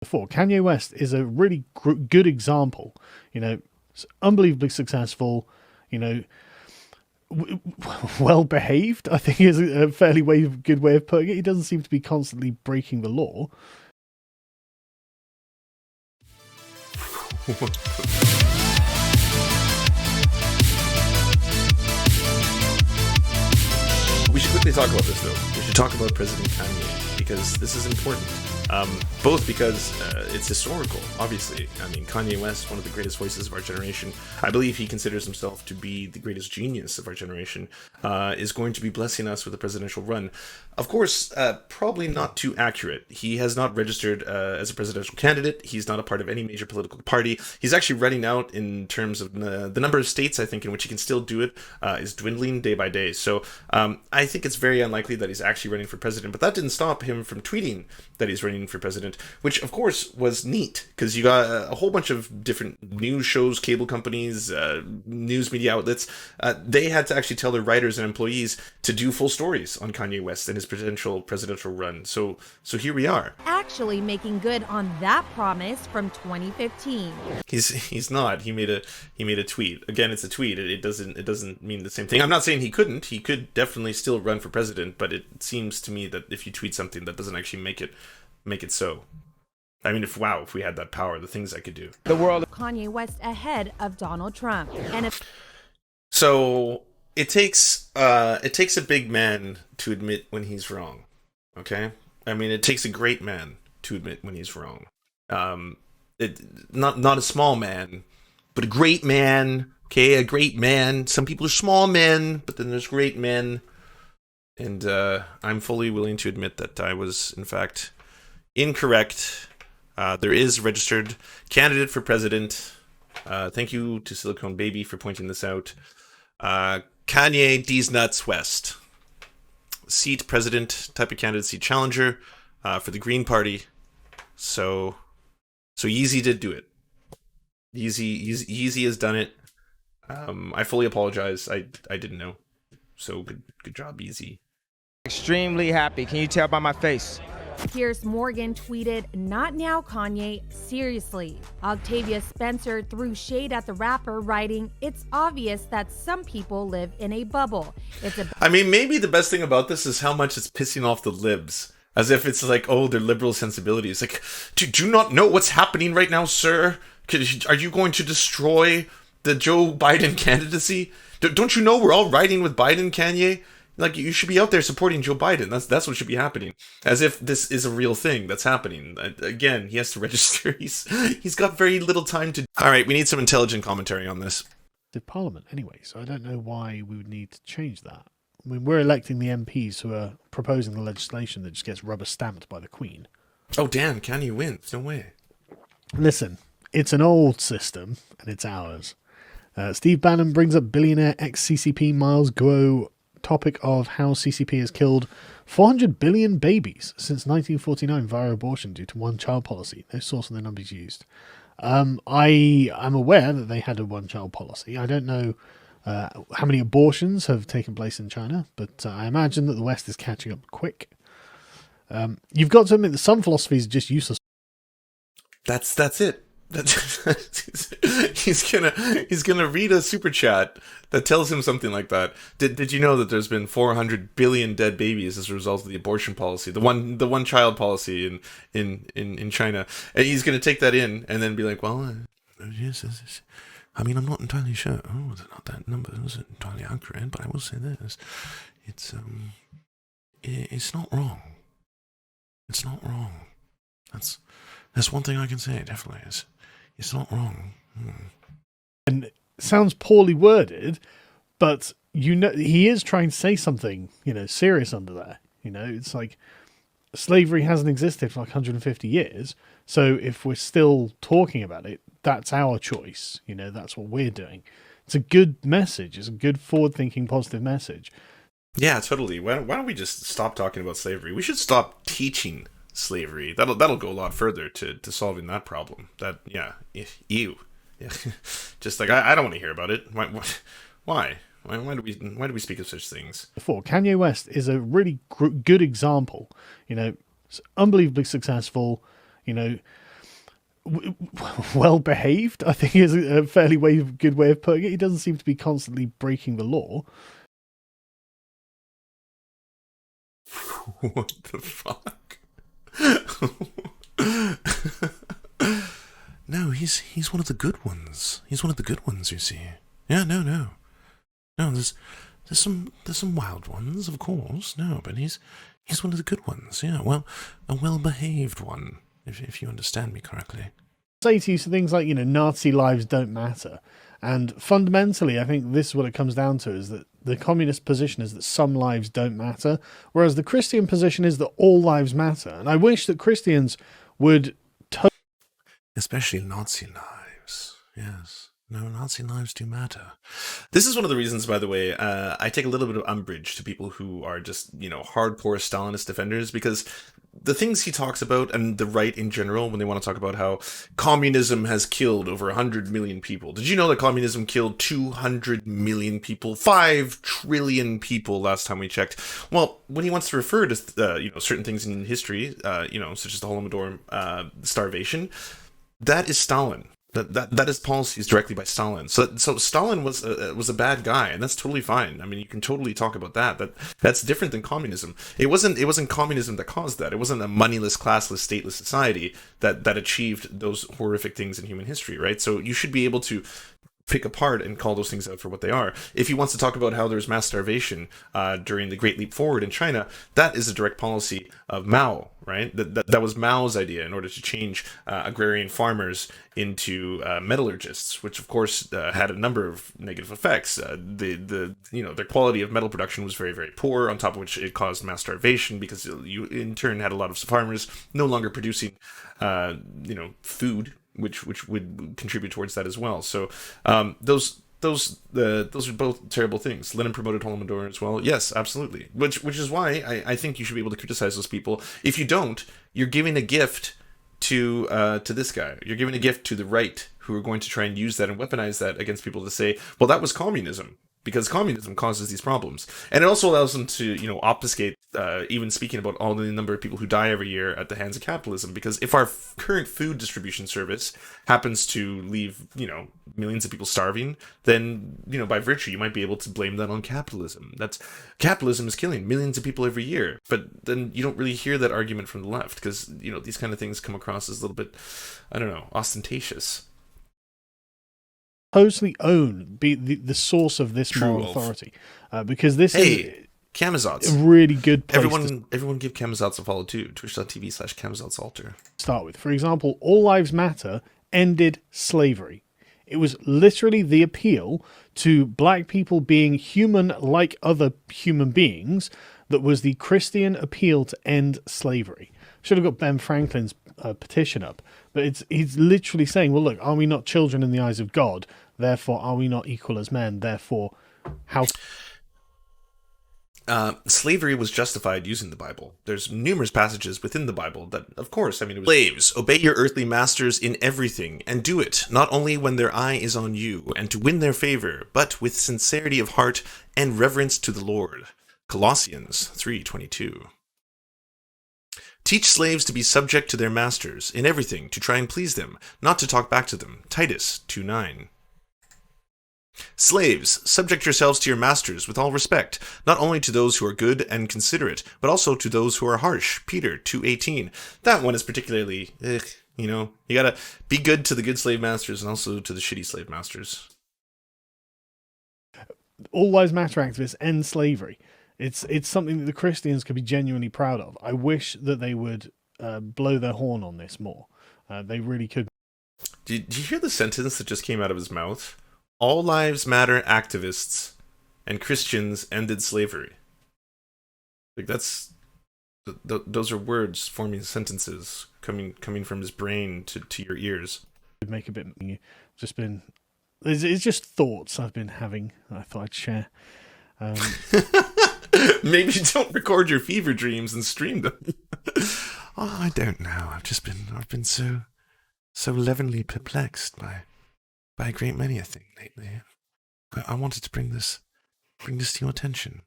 before. Kanye West is a really good example. It's unbelievably successful. You know, well behaved, I think, is a fairly good way of putting it. He doesn't seem to be constantly breaking the law. We should quickly talk about this, though. We should talk about President Kanye, because this is important. Both because it's historical, obviously. I mean, Kanye West, one of the greatest voices of our generation, I believe he considers himself to be the greatest genius of our generation, is going to be blessing us with a presidential run. Of course, probably not too accurate. He has not registered as a presidential candidate. He's not a part of any major political party. He's actually running out in terms of the number of states, I think, in which he can still do it is dwindling day by day. So I think it's very unlikely that he's actually running for president, but that didn't stop him from tweeting that he's running for president, which of course was neat, because you got a whole bunch of different news shows, cable companies, news media outlets. They had to actually tell their writers and employees to do full stories on Kanye West and his potential presidential run. So here we are. Actually making good on that promise from 2015. He's not. He made a tweet. Again, it's a tweet. It doesn't mean the same thing. I'm not saying he couldn't. He could definitely still run for president, but it seems to me that if you tweet something, that doesn't actually make it so. I mean, if we had that power, the things I could do. The world. Kanye West ahead of Donald Trump. So it takes a big man to admit when he's wrong. Okay? I mean, it takes a great man to admit when he's wrong. Not a small man, but a great man. Okay, a great man. Some people are small men, but then there's great men. And I'm fully willing to admit that I was, in fact, incorrect. There is a registered candidate for president. Thank you to Silicon Baby for pointing this out. Kanye D's Nuts West. Seat president, type of candidacy challenger for the Green Party. So Yeezy did do it. Yeezy has done it. I fully apologize. I didn't know. So good job, Yeezy. Extremely happy. Can you tell by my face? Piers Morgan tweeted, "Not now, Kanye. Seriously." Octavia Spencer threw shade at the rapper, writing, "It's obvious that some people live in a bubble. I mean, maybe the best thing about this is how much it's pissing off the libs. As if it's like, oh, their liberal sensibilities. Like, do you not know what's happening right now, sir? Are you going to destroy the Joe Biden candidacy? Don't you know we're all riding with Biden, Kanye? Like, you should be out there supporting Joe Biden. That's what should be happening. As if this is a real thing that's happening. Again, he has to register. He's got very little time to... All right, we need some intelligent commentary on this. The Parliament, anyway, so I don't know why we would need to change that. I mean, we're electing the MPs who are proposing the legislation that just gets rubber stamped by the Queen. Oh, damn, Kanye wins. No way. Listen, it's an old system, and it's ours. Steve Bannon brings up billionaire ex-CCP Miles Guo topic of how CCP has killed 400 billion babies since 1949 via abortion due to one-child policy. No source on the numbers used. I'm aware that they had a one-child policy. I don't know how many abortions have taken place in China, but I imagine that the West is catching up quick. You've got to admit that some philosophies are just useless. That's it. He's gonna read a super chat that tells him something like that. Did you know that there's been 400 billion dead babies as a result of the abortion policy, the one child policy in China? And he's gonna take that in and then be like, well, yes, I mean, I'm not entirely sure. Oh, not that number isn't entirely accurate, but I will say this: it's not wrong. It's not wrong. That's one thing I can say. Definitely is. It's not wrong. And it sounds poorly worded, but he is trying to say something, serious under there. It's like slavery hasn't existed for like 150 years. So if we're still talking about it, that's our choice. That's what we're doing. It's a good message. It's a good forward-thinking, positive message. Yeah, totally. Why don't we just stop talking about slavery? We should stop teaching slavery. That'll go a lot further to solving that problem. Ew. Yeah. Just like I don't want to hear about it. Why do we speak of such things? Before, Kanye West is a really good example. It's unbelievably successful. well behaved, I think, is a fairly good way of putting it. He doesn't seem to be constantly breaking the law. What the fuck? No, he's one of the good ones. He's one of the good ones, you see. Yeah, no. There's some wild ones, of course. No, but he's one of the good ones. Yeah, well, a well-behaved one, if you understand me correctly. Say to you things like, Nazi lives don't matter. And fundamentally, I think this is what it comes down to, is that the communist position is that some lives don't matter, whereas the Christian position is that all lives matter. And I wish that Christians would... Especially Nazi lives, yes. No, Nazi lives do matter. This is one of the reasons, by the way, I take a little bit of umbrage to people who are just, hardcore Stalinist defenders, because the things he talks about, and the right in general, when they want to talk about how communism has killed over 100 million people. Did you know that communism killed 200 million people? 5 trillion people last time we checked. Well, when he wants to refer to, certain things in history, such as the Holodomor starvation, that is Stalin. That is policies directly by Stalin. So Stalin was a bad guy, and that's totally fine. I mean, you can totally talk about that. That's different than communism. It wasn't communism that caused that. It wasn't a moneyless, classless, stateless society that achieved those horrific things in human history, right? So you should be able to pick apart and call those things out for what they are. If he wants to talk about how there's mass starvation during the Great Leap Forward in China, that is a direct policy of Mao, right? That was Mao's idea in order to change agrarian farmers into metallurgists, which of course had a number of negative effects. Their quality of metal production was very, very poor, on top of which it caused mass starvation, because you in turn had a lot of farmers no longer producing food, which would contribute towards that as well. So those are both terrible things. Lenin promoted Holodomor as well. Yes, absolutely. Which is why I think you should be able to criticize those people. If you don't, you're giving a gift to this guy. You're giving a gift to the right, who are going to try and use that and weaponize that against people to say, well, that was communism, because communism causes these problems. And it also allows them to, obfuscate, even speaking about all the number of people who die every year at the hands of capitalism. Because if our current food distribution service happens to leave, millions of people starving, then, by virtue, you might be able to blame that on capitalism. Capitalism is killing millions of people every year. But then you don't really hear that argument from the left, because, these kind of things come across as a little bit, ostentatious. Totally own the source of this moral authority, because this is Camazotz. a really good place. Everyone give Camazotz a follow too. Twitch.tv/CamazottzAlter. Start with, for example, All Lives Matter ended slavery. It was literally the appeal to black people being human like other human beings that was the Christian appeal to end slavery. Should have got Ben Franklin's petition up, but he's literally saying, well, look, are we not children in the eyes of God? Therefore, are we not equal as men? Therefore, how... Slavery was justified using the Bible. There's numerous passages within the Bible that, of course, it was... Slaves, obey your earthly masters in everything, and do it, not only when their eye is on you, and to win their favor, but with sincerity of heart and reverence to the Lord. Colossians 3:22. Teach slaves to be subject to their masters in everything, to try and please them, not to talk back to them. Titus 2:9. Slaves, subject yourselves to your masters with all respect, not only to those who are good and considerate, but also to those who are harsh. Peter 2:18. That one is particularly, you gotta be good to the good slave masters and also to the shitty slave masters. All Lives Matter activists end slavery. It's something that the Christians could be genuinely proud of. I wish that they would blow their horn on this more. They really could. Did you hear the sentence that just came out of his mouth? All Lives Matter activists and Christians ended slavery. Like, that's... those are words forming sentences coming from his brain to your ears. Make a bit... It's just thoughts I've been having I thought I'd share. Maybe don't record your fever dreams and stream them. I don't know. I've been so leavenly perplexed by a great many a thing lately. I wanted to bring this to your attention,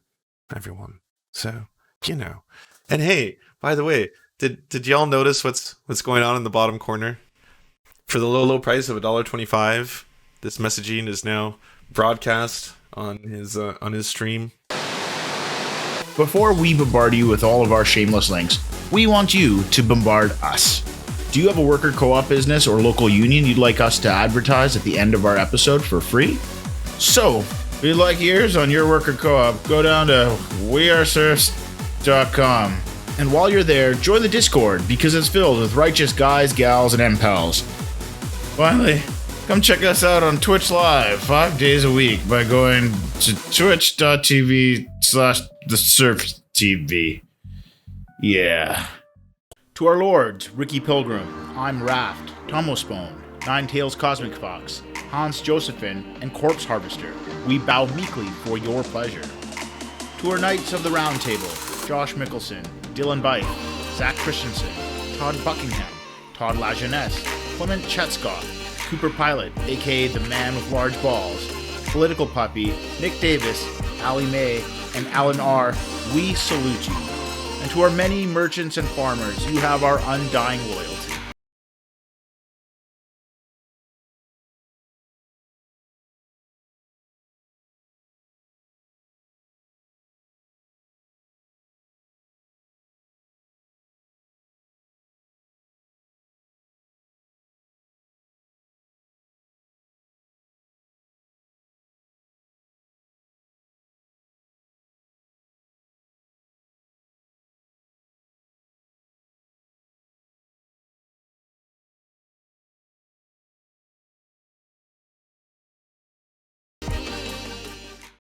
everyone. So, And hey, by the way, did y'all notice what's going on in the bottom corner? For the low price of $1.25, this messaging is now broadcast on his stream. Before we bombard you with all of our shameless links, we want you to bombard us. Do you have a worker co-op business or local union you'd like us to advertise at the end of our episode for free? So, if you'd like ears on your worker co-op, go down to weareserfs.com. And while you're there, join the Discord because it's filled with righteous guys, gals, and MPals. Finally, come check us out on Twitch Live 5 days a week by going to twitch.tv/thesurftv. Yeah. To our lords, Ricky Pilgrim, I'm Raft, Tomospone, Nine Tails Cosmic Fox, Hans Josephine, and Corpse Harvester, we bow meekly for your pleasure. To our Knights of the Round Table, Josh Mickelson, Dylan Byte, Zach Christensen, Todd Buckingham, Todd Lajeunesse, Clement Chetskoff, Cooper Pilot, aka the Man with Large Balls, Political Puppy, Nick Davis, Ali May, and Alan R., we salute you. And to our many merchants and farmers, you have our undying loyalty.